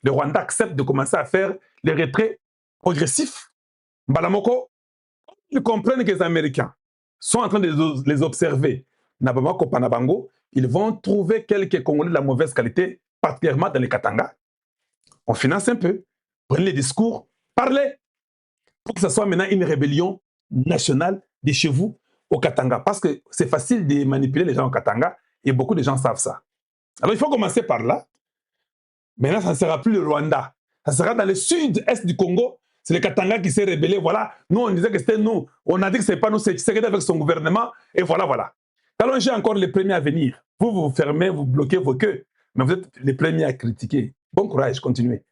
le Rwanda accepte de commencer à faire les retraits progressifs. Mbalamoko, ils comprennent que les Américains sont en train de les observer. Nabamako Panabango, ils vont trouver quelques Congolais de la mauvaise qualité, particulièrement dans les Katanga. On finance un peu, prenez les discours, parlez, pour que ce soit maintenant une rébellion nationale de chez vous au Katanga. Parce que c'est facile de manipuler les gens au Katanga et beaucoup de gens savent ça. Alors il faut commencer par là. Maintenant, ça ne sera plus le Rwanda. Ça sera dans le sud-est du Congo. C'est le Katanga qui s'est rébellé. Voilà. Nous, on disait que c'était nous. On a dit que ce n'est pas nous, c'est Tshisekedi avec son gouvernement. Et voilà, voilà. Talon-G encore les premiers à venir. Vous, vous fermez, vous bloquez vos queues. Mais vous êtes les premiers à critiquer. Bon courage, continuez.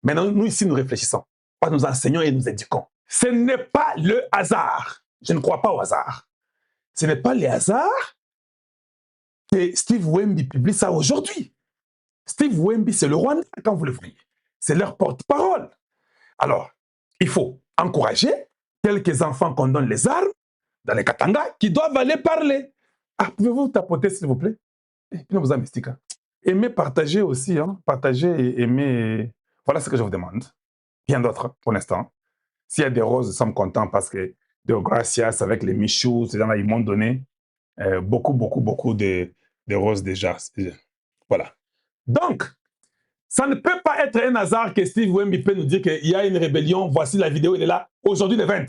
Maintenant, nous ici, nous réfléchissons. Pas nous enseignons et nous éduquons. Ce n'est pas le hasard. Je ne crois pas au hasard. Ce n'est pas le hasard que Steve Wemby publie ça aujourd'hui. Steve Wemby, c'est le Rwanda, quand vous le voyez. C'est leur porte-parole. Alors, il faut encourager quelques enfants qu'on donne les armes dans les Katanga qui doivent aller parler. Ah, pouvez-vous tapoter, s'il vous plaît? Aimez, partagez aussi. Hein? Partagez et aimez. Voilà ce que je vous demande. Rien d'autre pour l'instant. S'il y a des roses, nous sommes contents parce que de Gracias avec les Michou, ces gens-là, ils m'ont donné beaucoup de roses déjà. Voilà. Donc, ça ne peut pas être un hasard que Steve Wemby peut nous dire qu'il y a une rébellion. Voici la vidéo, elle est là. Aujourd'hui, le 20.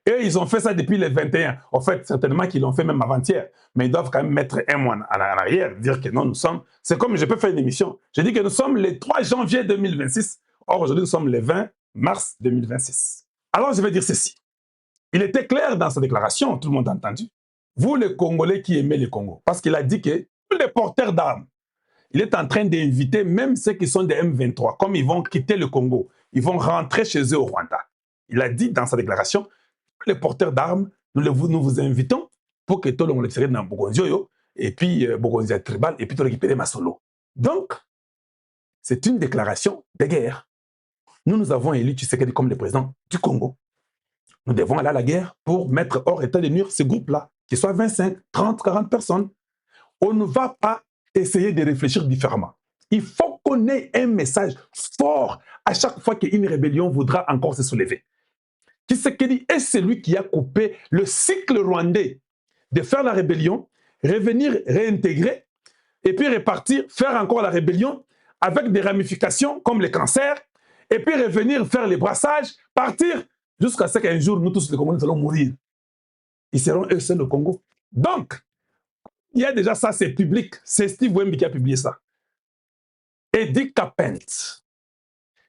Et ils ont fait ça depuis le 21. En fait, certainement qu'ils l'ont fait même avant-hier. Mais ils doivent quand même mettre un mois en arrière, dire que non, nous sommes... C'est comme je peux faire une émission. Je dis que nous sommes le 3 janvier 2026. Or, aujourd'hui, nous sommes le 20 mars 2026. Alors, je vais dire ceci. Il était clair dans sa déclaration, tout le monde a entendu. Vous, les Congolais qui aimez le Congo, parce qu'il a dit que tous les porteurs d'armes, il est en train d'inviter même ceux qui sont des M23, comme ils vont quitter le Congo, ils vont rentrer chez eux au Rwanda. Il a dit dans sa déclaration, les porteurs d'armes, nous vous invitons pour que tout le monde le dans Bogonzio, et puis Bogonzio Tribal, et puis tout récupérer Masolo. Donc, c'est une déclaration de guerre. Nous avons élu Tshisekedi comme le président du Congo. Nous devons aller à la guerre pour mettre hors état de nuire ce groupe-là, qui soit 25, 30, 40 personnes. On ne va pas essayer de réfléchir différemment. Il faut qu'on ait un message fort à chaque fois qu'une rébellion voudra encore se soulever. Tshisekedi est celui qui a coupé le cycle rwandais de faire la rébellion, revenir réintégrer, et puis repartir, faire encore la rébellion avec des ramifications comme le cancer, et puis revenir faire les brassages, partir jusqu'à ce qu'un jour, nous tous les Congolais allons mourir. Ils seront eux seuls au Congo. Donc, il y a déjà ça, c'est public. C'est Steve Wemby qui a publié ça. Eddie Kapent,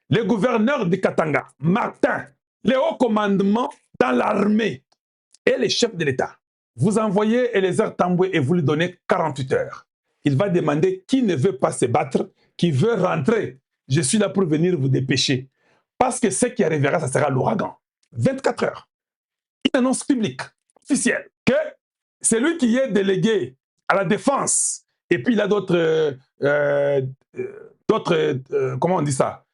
le gouverneur du Katanga, Martin, les hauts commandements dans l'armée et les chefs de l'État. Vous envoyez Eliezer Tambwe et vous lui donnez 48 heures. Il va demander qui ne veut pas se battre, qui veut rentrer. Je suis là pour venir vous dépêcher. Parce que ce qui arrivera, ça sera l'ouragan. 24 heures. Une annonce publique, officielle, que celui qui est délégué à la défense, et puis il a d'autres, comment on dit ça,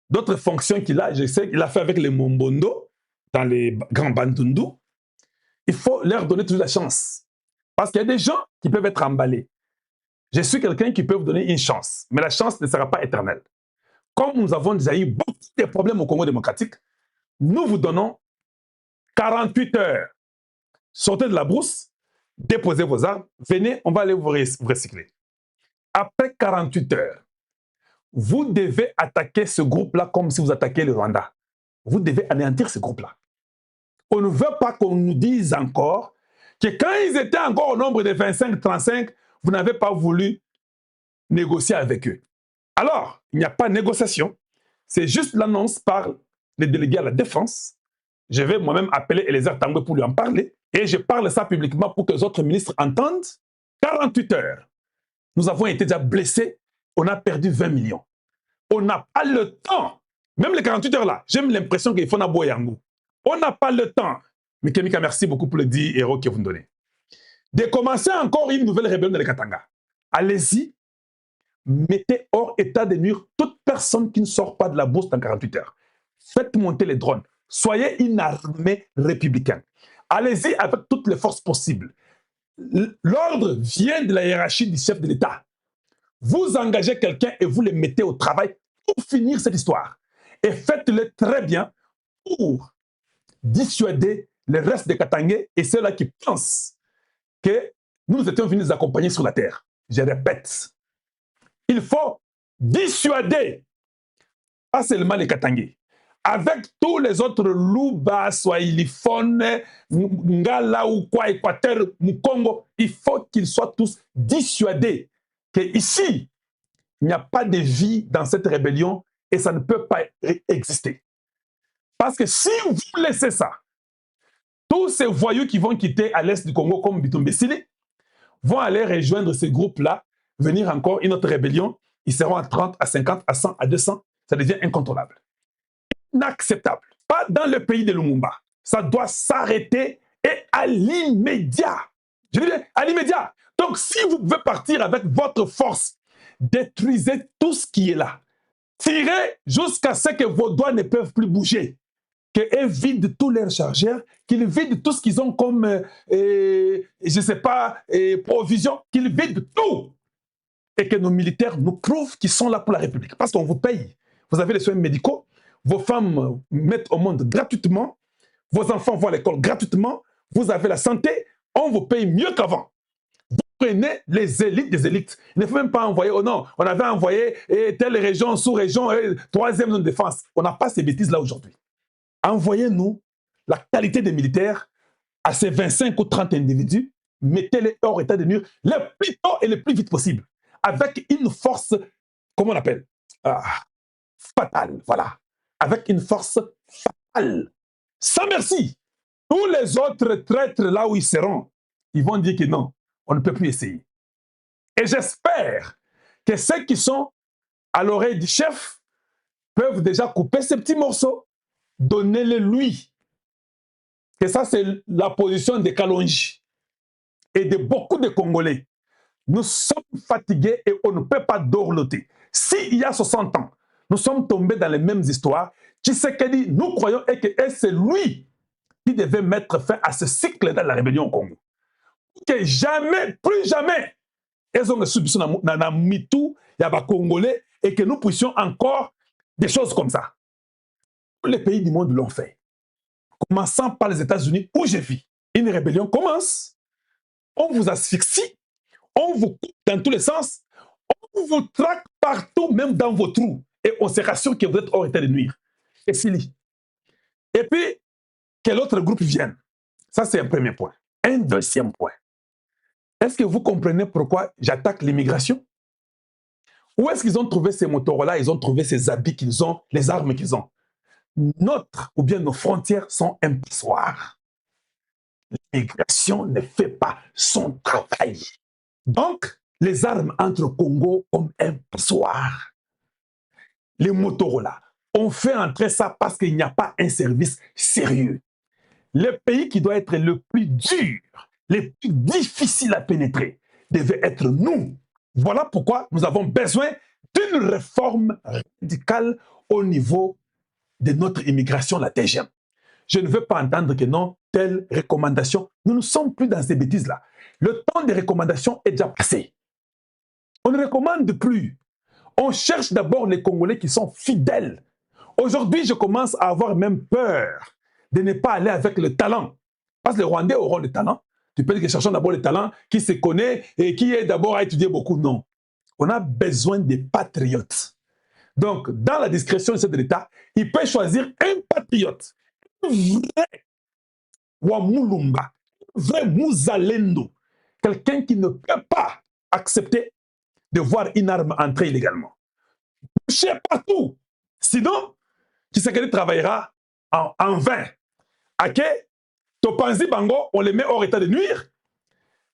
d'autres fonctions qu'il a, je sais qu'il a fait avec les Mombondo, dans les grands Bandundu, il faut leur donner toute la chance. Parce qu'il y a des gens qui peuvent être emballés. Je suis quelqu'un qui peut vous donner une chance, mais la chance ne sera pas éternelle. Comme nous avons déjà eu beaucoup de problèmes au Congo démocratique, nous vous donnons 48 heures. Sortez de la brousse, déposez vos armes, venez, on va aller vous recycler. Après 48 heures, vous devez attaquer ce groupe-là comme si vous attaquiez le Rwanda. Vous devez anéantir ce groupe-là. On ne veut pas qu'on nous dise encore que quand ils étaient encore au nombre de 25-35, vous n'avez pas voulu négocier avec eux. Alors, il n'y a pas de négociation. C'est juste l'annonce par les délégués à la défense. Je vais moi-même appeler Eliezer Tambwe pour lui en parler. Et je parle ça publiquement pour que les autres ministres entendent. 48 heures. Nous avons été déjà blessés. On a perdu 20 millions. On n'a pas le temps. Même les 48 heures là, j'ai l'impression qu'il faut n'aboyer yango. On n'a pas le temps. Mikemika, merci beaucoup pour le 10 euros que vous nous donnez. De commencer encore une nouvelle rébellion dans les Katanga. Allez-y. Mettez hors état de nuire toute personne qui ne sort pas de la bourse dans 48 heures. Faites monter les drones. Soyez une armée républicaine. Allez-y avec toutes les forces possibles. L'ordre vient de la hiérarchie du chef de l'État. vous engagez quelqu'un et vous le mettez au travail pour finir cette histoire. Et faites-le très bien pour dissuader le reste des Katangais et ceux-là qui pensent que nous étions venus les accompagner sur la terre. Je répète, il faut dissuader, pas seulement les Katangais, avec tous les autres Luba, Swahiliphones, Ngala ou quoi, Équateur, Mukongo, il faut qu'ils soient tous dissuadés qu'ici, il n'y a pas de vie dans cette rébellion et ça ne peut pas exister. Parce que si vous laissez ça, tous ces voyous qui vont quitter à l'est du Congo comme Bitumbesili vont aller rejoindre ces groupes-là, venir encore une autre rébellion, ils seront à 30, à 50, à 100, à 200, ça devient incontrôlable. Inacceptable. Pas dans le pays de Lumumba. Ça doit s'arrêter et à l'immédiat. Je dis bien à l'immédiat. Donc si vous pouvez partir avec votre force, détruisez tout ce qui est là. Tirez jusqu'à ce que vos doigts ne peuvent plus bouger. Qu'ils vident tous leurs chargeurs, qu'ils vident tout ce qu'ils ont comme, je ne sais pas, provision, qu'ils vident tout. Et que nos militaires nous prouvent qu'ils sont là pour la République. Parce qu'on vous paye. Vous avez les soins médicaux, vos femmes mettent au monde gratuitement, vos enfants vont à l'école gratuitement, vous avez la santé, on vous paye mieux qu'avant. Vous prenez les élites des élites. Il ne faut même pas envoyer, oh non, on avait envoyé telle région, sous-région, troisième zone de défense. On n'a pas ces bêtises-là aujourd'hui. Envoyez-nous la qualité des militaires à ces 25 ou 30 individus, mettez-les hors état de nuire le plus tôt et le plus vite possible, avec une force, comment on appelle, fatale, voilà, avec une force fatale, sans merci. Tous les autres traîtres, là où ils seront, ils vont dire que non, on ne peut plus essayer. Et j'espère que ceux qui sont à l'oreille du chef peuvent déjà couper ces petits morceaux, donnez-le lui. Que ça, c'est la position de Kalonji et de beaucoup de Congolais. Nous sommes fatigués et on ne peut pas dorloter. S'il y a 60 ans, nous sommes tombés dans les mêmes histoires, Tshisekedi, nous croyons que c'est lui qui devait mettre fin à ce cycle de la rébellion au Congo. Que jamais, plus jamais, ils ont subi dans Mitou, il y a des Congolais, et que nous puissions encore des choses comme ça. Tous les pays du monde l'ont fait. Commençant par les États-Unis, où j'ai vu. Une rébellion commence, on vous asphyxie, on vous coupe dans tous les sens, on vous traque partout, même dans vos trous, et on se rassure que vous êtes hors état de nuire. Et fini. Et puis, que l'autre groupe vienne. Ça, c'est un premier point. Un deuxième point. Est-ce que vous comprenez pourquoi j'attaque l'immigration? Où est-ce qu'ils ont trouvé ces motos-là? Ils ont trouvé ces habits qu'ils ont, les armes qu'ils ont. Notre ou bien nos frontières sont un passoire. L'immigration ne fait pas son travail. Donc, les armes entrent au Congo comme un passoire. Les Motorola, on fait entrer ça parce qu'il n'y a pas un service sérieux. Le pays qui doit être le plus dur, le plus difficile à pénétrer, devait être nous. Voilà pourquoi nous avons besoin d'une réforme radicale au niveau de notre immigration, la TGM. Je ne veux pas entendre que non, telle recommandation. Nous ne sommes plus dans ces bêtises-là. Le temps des recommandations est déjà passé. On ne recommande plus. On cherche d'abord les Congolais qui sont fidèles. Aujourd'hui, je commence à avoir même peur de ne pas aller avec le talent. Parce que les Rwandais auront le talent. Tu peux dire que cherchons d'abord le talent qui se connaît et qui est d'abord à étudier beaucoup. Non. On a besoin des patriotes. Donc, dans la discrétion de l'État, il peut choisir un patriote, un vrai Wamulumba, un vrai Mouzalendo, quelqu'un qui ne peut pas accepter de voir une arme entrer illégalement. Boucher partout. Sinon, Tshisekedi travaillera en vain. Ok? Topanzi Bango, on les met hors état de nuire.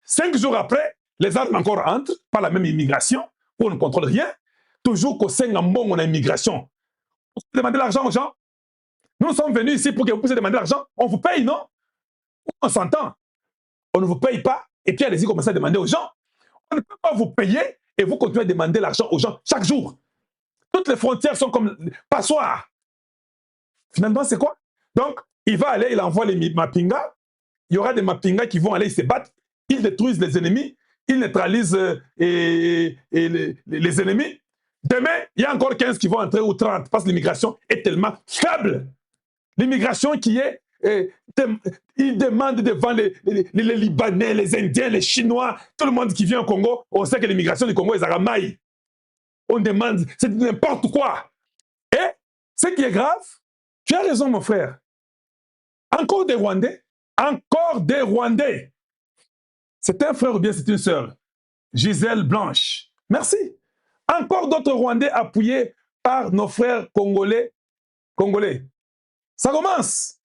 5 jours après, les armes encore entrent par la même immigration, où on ne contrôle rien. Toujours qu'au Sengambon, on a immigration. Vous demandez l'argent aux gens. Nous sommes venus ici pour que vous puissiez demander l'argent. On vous paye, non? On s'entend. On ne vous paye pas, et puis allez-y commencer à demander aux gens. On ne peut pas vous payer et vous continuez à demander l'argent aux gens chaque jour. Toutes les frontières sont comme passoires. Finalement, c'est quoi? Donc, il va aller, il envoie les Mapinga. Il y aura des Mapinga qui vont aller se battre. Ils détruisent les ennemis. ils neutralisent les ennemis. Demain, il y a encore 15 qui vont entrer ou 30 parce que l'immigration est tellement faible. L'immigration qui est... ils demandent devant les Libanais, les Indiens, les Chinois, tout le monde qui vient au Congo, on sait que l'immigration du Congo est aramaï. On demande, c'est n'importe quoi. Et ce qui est grave, tu as raison mon frère, encore des Rwandais, encore des Rwandais. C'est un frère ou bien c'est une sœur, Gisèle Blanche. Merci. Encore d'autres Rwandais appuyés par nos frères congolais. Ça commence.